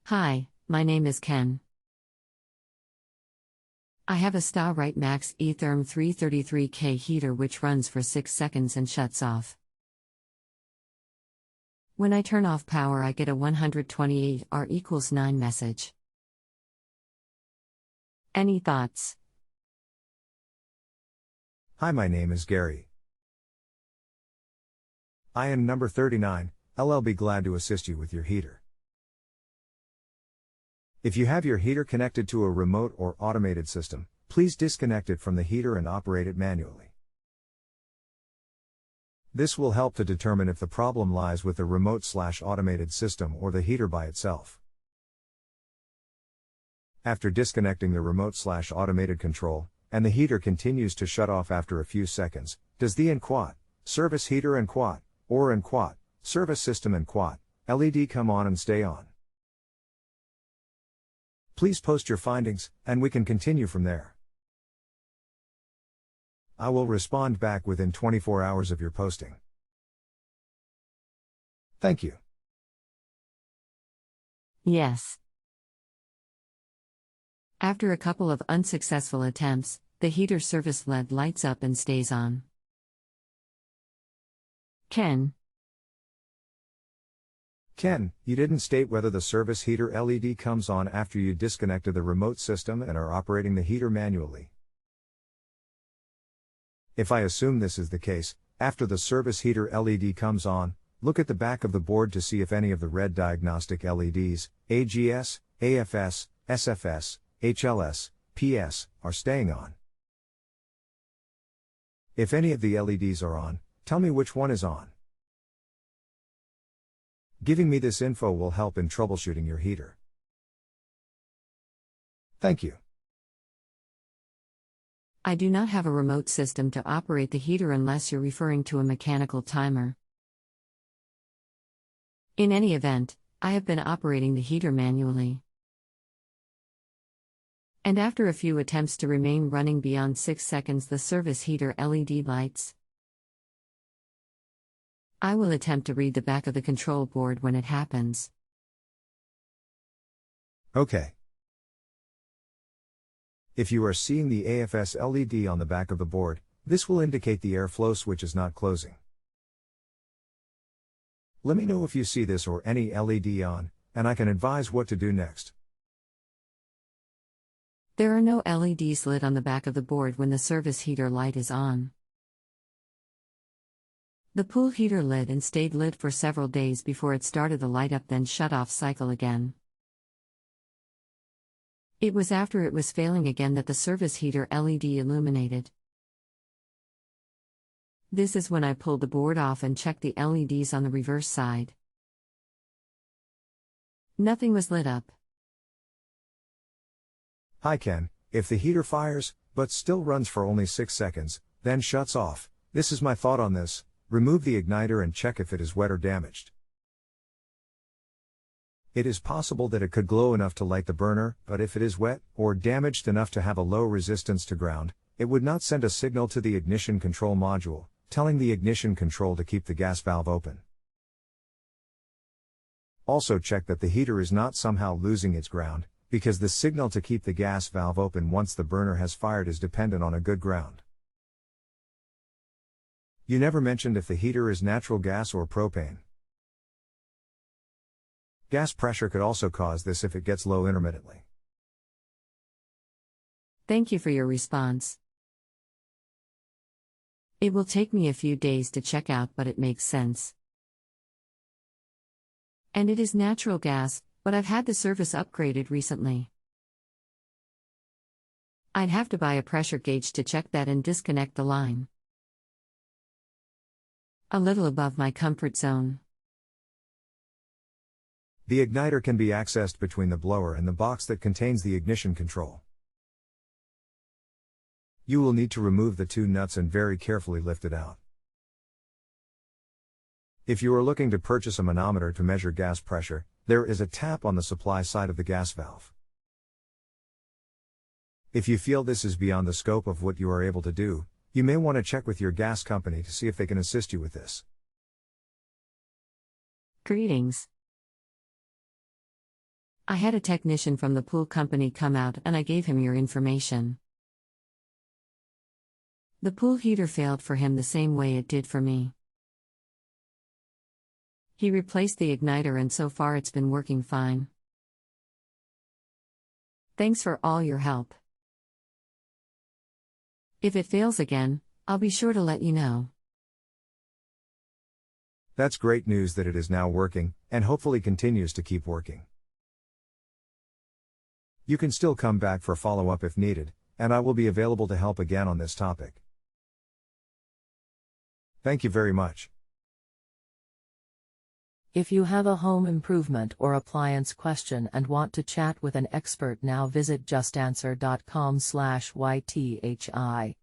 Hi, my name is Ken. I have a sta-rite max-e-therm 333K heater which runs for 6 seconds and shuts off. When I turn off power I get a 128 R equals 9 message. Any thoughts? Hi, my name is Garry. I am number 39, I'll be glad to assist you with your heater. If you have your heater connected to a remote or automated system, please disconnect it from the heater and operate it manually. This will help to determine if the problem lies with the remote/automated system or the heater by itself. After disconnecting the remote/automated control, and the heater continues to shut off after a few seconds, does the sta-rite service Heater&quot, or sta-rite service System&quot LED come on and stay on? Please post your findings, and we can continue from there. I will respond back within 24 hours of your posting. Thank you. Yes. After a couple of unsuccessful attempts, the heater service LED lights up and stays on. Ken, you didn't state whether the service heater LED comes on after you disconnected the remote system and are operating the heater manually. If I assume this is the case, after the service heater LED comes on, look at the back of the board to see if any of the red diagnostic LEDs, AGS, AFS, SFS, HLS, PS, are staying on. If any of the LEDs are on, tell me which one is on. Giving me this info will help in troubleshooting your heater. Thank you. I do not have a remote system to operate the heater unless you're referring to a mechanical timer. In any event, I have been operating the heater manually. And after a few attempts to remain running beyond 6 seconds, the service heater LED lights. I will attempt to read the back of the control board when it happens. Okay. If you are seeing the AFS LED on the back of the board, this will indicate the airflow switch is not closing. Let me know if you see this or any LED on, and I can advise what to do next. There are no LEDs lit on the back of the board when the service heater light is on. The pool heater lit and stayed lit for several days before it started the light up then shut off cycle again. It was after it was failing again that the service heater LED illuminated. This is when I pulled the board off and checked the LEDs on the reverse side. Nothing was lit up. Hi Ken, if the heater fires, but still runs for only 6 seconds, then shuts off, this is my thought on this: remove the igniter and check if it is wet or damaged. It is possible that it could glow enough to light the burner, but if it is wet, or damaged enough to have a low resistance to ground, it would not send a signal to the ignition control module, telling the ignition control to keep the gas valve open. Also check that the heater is not somehow losing its ground, because the signal to keep the gas valve open once the burner has fired is dependent on a good ground. You never mentioned if the heater is natural gas or propane. Gas pressure could also cause this if it gets low intermittently. Thank you for your response. It will take me a few days to check out, but it makes sense. And it is natural gas, but I've had the service upgraded recently. I'd have to buy a pressure gauge to check that and disconnect the line. A little above my comfort zone. The igniter can be accessed between the blower and the box that contains the ignition control. You will need to remove the 2 nuts and very carefully lift it out. If you are looking to purchase a manometer to measure gas pressure, there is a tap on the supply side of the gas valve. If you feel this is beyond the scope of what you are able to do, you may want to check with your gas company to see if they can assist you with this. Greetings. I had a technician from the pool company come out and I gave him your information. The pool heater failed for him the same way it did for me. He replaced the igniter and so far it's been working fine. Thanks for all your help. If it fails again, I'll be sure to let you know. That's great news that it is now working, and hopefully continues to keep working. You can still come back for follow-up if needed, and I will be available to help again on this topic. Thank you very much. If you have a home improvement or appliance question and want to chat with an expert now, visit justanswer.com/ythi.